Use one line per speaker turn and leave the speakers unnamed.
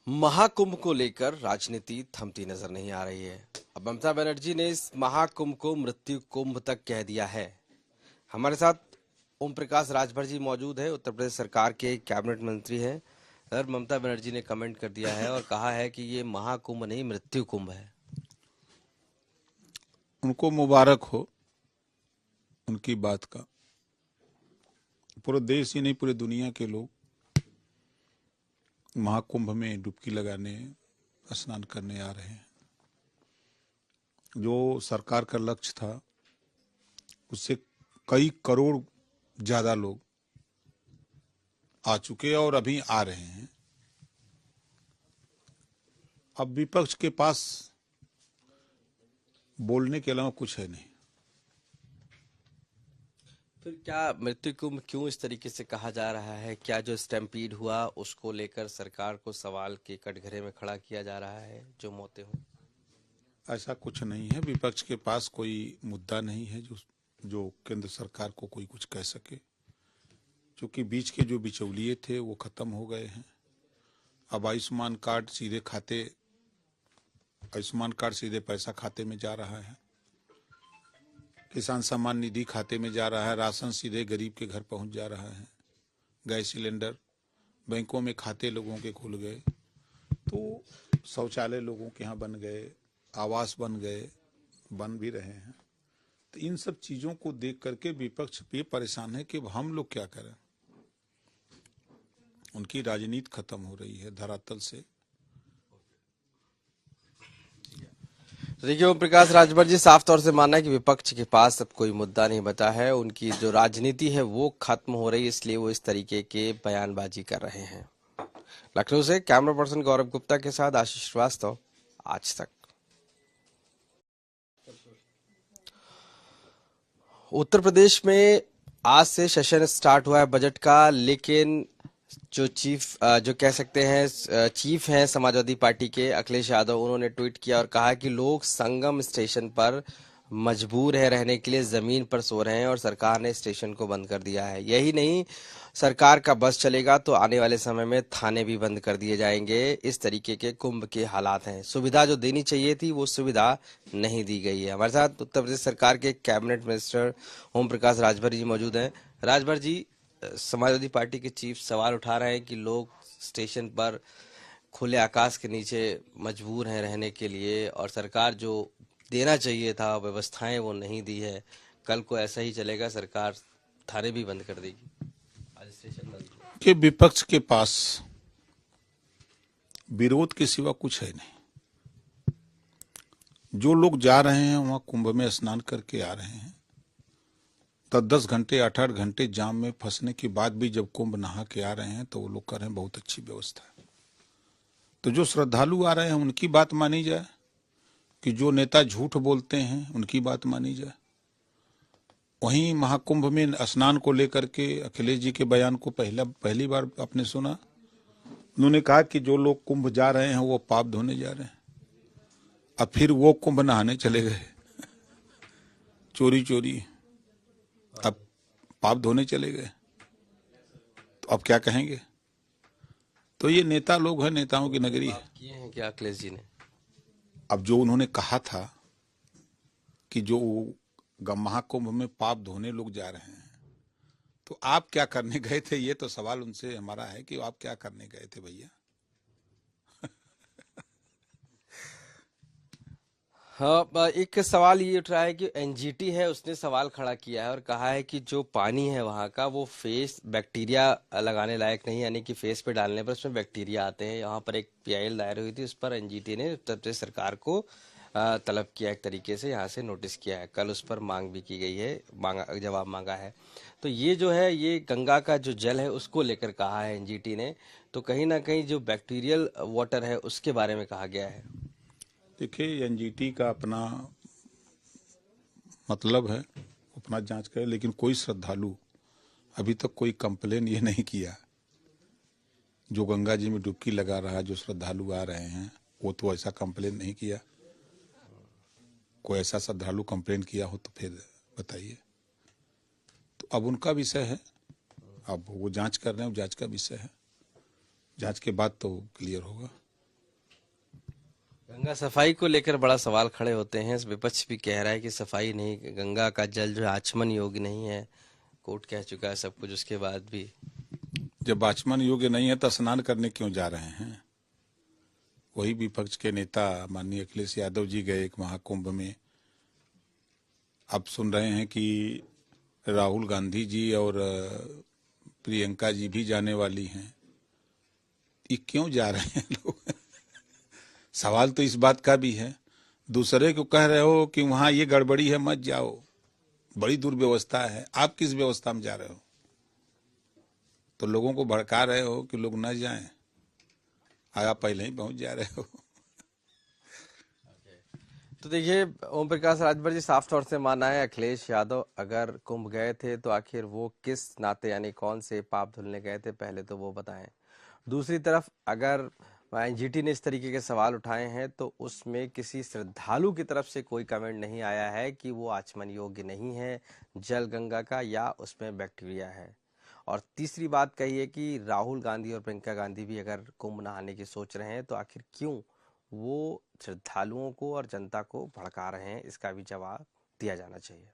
महाकुंभ को लेकर राजनीति थमती नजर नहीं आ रही है। अब ममता बनर्जी ने इस महाकुंभ को मृत्यु कुंभ तक कह दिया है। हमारे साथ ओम प्रकाश राजभर जी मौजूद है, उत्तर प्रदेश सरकार के कैबिनेट मंत्री हैं। सर, ममता बनर्जी ने कमेंट कर दिया है और कहा है कि ये महाकुंभ नहीं मृत्यु कुंभ है।
उनको मुबारक हो उनकी बात का। पूरे देश ही नहीं, पूरे दुनिया के लोग महाकुंभ में डुबकी लगाने, स्नान करने आ रहे हैं। जो सरकार का लक्ष्य था उससे कई करोड़ ज्यादा लोग आ चुके और अभी आ रहे हैं। अब विपक्ष के पास बोलने के अलावा कुछ है नहीं।
फिर क्या मृत्यु कुंभ क्यों इस तरीके से कहा जा रहा है? क्या जो स्टैम्पीड हुआ उसको लेकर सरकार को सवाल के कटघरे में खड़ा किया जा रहा है, जो मौतें हुई?
ऐसा कुछ नहीं है। विपक्ष के पास कोई मुद्दा नहीं है जो केंद्र सरकार को कोई कुछ कह सके, क्योंकि बीच के जो बिचौलिए थे वो खत्म हो गए हैं। अब आयुष्मान कार्ड सीधे पैसा खाते में जा रहा है, किसान सम्मान निधि खाते में जा रहा है, राशन सीधे गरीब के घर पहुंच जा रहा है, गैस सिलेंडर बैंकों में खाते लोगों के खुल गए, तो शौचालय लोगों के यहाँ बन गए, आवास बन गए, बन भी रहे हैं। तो इन सब चीजों को देख करके विपक्ष ये परेशान है कि हम लोग क्या करें। उनकी राजनीति खत्म हो रही है धरातल से।
तो देखिए, ओम प्रकाश राजभर जी साफ तौर से मानना है कि विपक्ष के पास अब कोई मुद्दा नहीं बचा है, उनकी जो राजनीति है वो खत्म हो रही है, इसलिए वो इस तरीके के बयानबाजी कर रहे हैं। लखनऊ से कैमरा पर्सन गौरव गुप्ता के साथ आशीष श्रीवास्तव, आज तक। उत्तर प्रदेश में आज से सेशन स्टार्ट हुआ है बजट का, लेकिन जो कह सकते हैं चीफ हैं समाजवादी पार्टी के अखिलेश यादव, उन्होंने ट्वीट किया और कहा कि लोग संगम स्टेशन पर मजबूर है रहने के लिए, जमीन पर सो रहे हैं और सरकार ने स्टेशन को बंद कर दिया है। यही नहीं, सरकार का बस चलेगा तो आने वाले समय में थाने भी बंद कर दिए जाएंगे। इस तरीके के कुंभ के हालात हैं। सुविधा जो देनी चाहिए थी वो सुविधा नहीं दी गई है। हमारे साथ उत्तर प्रदेश सरकार के कैबिनेट मिनिस्टर ओम प्रकाश राजभर जी मौजूद हैं। राजभर जी, समाजवादी पार्टी के चीफ सवाल उठा रहे हैं कि लोग स्टेशन पर खुले आकाश के नीचे मजबूर हैं रहने के लिए और सरकार जो देना चाहिए था व्यवस्थाएं वो नहीं दी है। कल को ऐसा ही चलेगा, सरकार थाने भी बंद कर देगी। आज स्टेशन बंद
कि विपक्ष के पास विरोध के सिवा कुछ है नहीं। जो लोग जा रहे हैं वहां कुंभ में स्नान करके आ रहे हैं, 10 घंटे 8 घंटे जाम में फंसने के बाद भी जब कुंभ नहा के आ रहे हैं तो वो लोग कर रहे हैं बहुत अच्छी व्यवस्था है। तो जो श्रद्धालु आ रहे हैं उनकी बात मानी जाए, कि जो नेता झूठ बोलते हैं उनकी बात मानी जाए। वहीं महाकुंभ में स्नान को लेकर के अखिलेश जी के बयान को पहली बार आपने सुना। उन्होंने कहा कि जो लोग कुंभ जा रहे हैं वो पाप धोने जा रहे हैं। अब फिर वो कुंभ नहाने चले गए चोरी चोरी, अब पाप धोने चले गए, तो अब क्या कहेंगे। तो ये नेता लोग हैं, नेताओं की नगरी है।
किए हैं क्या अखिलेश जी ने?
अब जो उन्होंने कहा था कि जो महाकुंभ में पाप धोने लोग जा रहे हैं, तो आप क्या करने गए थे, ये तो सवाल उनसे हमारा है कि आप क्या करने गए थे भैया।
हाँ, एक सवाल ये उठ रहा है कि एनजीटी है, उसने सवाल खड़ा किया है और कहा है कि जो पानी है वहाँ का वो फेस बैक्टीरिया लगाने लायक नहीं, यानी कि फेस पे डालने पर उसमें बैक्टीरिया आते हैं। यहाँ पर एक पीआईएल दायर हुई थी, उस पर एनजीटी ने उत्तर प्रदेश सरकार को तलब किया, एक तरीके से यहाँ से नोटिस किया है। कल उस पर मांग भी की गई है, जवाब मांगा है। तो ये जो है, ये गंगा का जो जल है उसको लेकर कहा है एनजीटी ने, तो कहीं ना कहीं जो बैक्टीरियल वाटर है उसके बारे में कहा गया है।
देखिए, एनजीटी का अपना मतलब है, अपना जांच करे, लेकिन कोई श्रद्धालु अभी तक कोई कंप्लेन ये नहीं किया। जो गंगा जी में डुबकी लगा रहा है, जो श्रद्धालु आ रहे हैं, वो तो ऐसा कंप्लेन नहीं किया। कोई ऐसा श्रद्धालु कंप्लेन किया हो तो फिर बताइए। तो अब उनका विषय है, अब वो जांच कर रहे हैं, जांच का विषय है, जांच के बाद तो क्लियर होगा।
गंगा सफाई को लेकर बड़ा सवाल खड़े होते हैं। विपक्ष भी कह रहा है कि सफाई नहीं, गंगा का जल जो है आचमन योग्य नहीं है। कोर्ट कह चुका है सब कुछ, उसके बाद भी।
जब आचमन योग्य नहीं है तो स्नान करने क्यों जा रहे हैं? वही विपक्ष के नेता माननीय अखिलेश यादव जी गए एक महाकुंभ में। अब सुन रहे हैं कि राहुल गांधी जी और प्रियंका जी भी जाने वाली हैं। ये क्यों जा रहे हैं लोग? सवाल तो इस बात का भी है। दूसरे को कह रहे हो कि वहां ये गड़बड़ी है, मत जाओ, बड़ी दुर्व्यवस्था है, आप किस व्यवस्था में जा रहे हो? तो लोगों को भड़का रहे हो कि लोग न जाएं, आप पहले ही पहुंच जा रहे हो।
तो देखिए, ओम प्रकाश राजभर जी साफ तौर से माना है अखिलेश यादव अगर कुंभ गए थे तो आखिर वो किस नाते, यानी कौन से पाप धुलने गए थे, पहले तो वो बताएं। दूसरी तरफ अगर एनजीटी ने इस तरीके के सवाल उठाए हैं तो उसमें किसी श्रद्धालु की तरफ से कोई कमेंट नहीं आया है कि वो आचमन योग्य नहीं है जल गंगा का, या उसमें बैक्टीरिया है। और तीसरी बात कही है कि राहुल गांधी और प्रियंका गांधी भी अगर कुंभ नहाने की सोच रहे हैं तो आखिर क्यों वो श्रद्धालुओं को और जनता को भड़का रहे हैं, इसका भी जवाब दिया जाना चाहिए।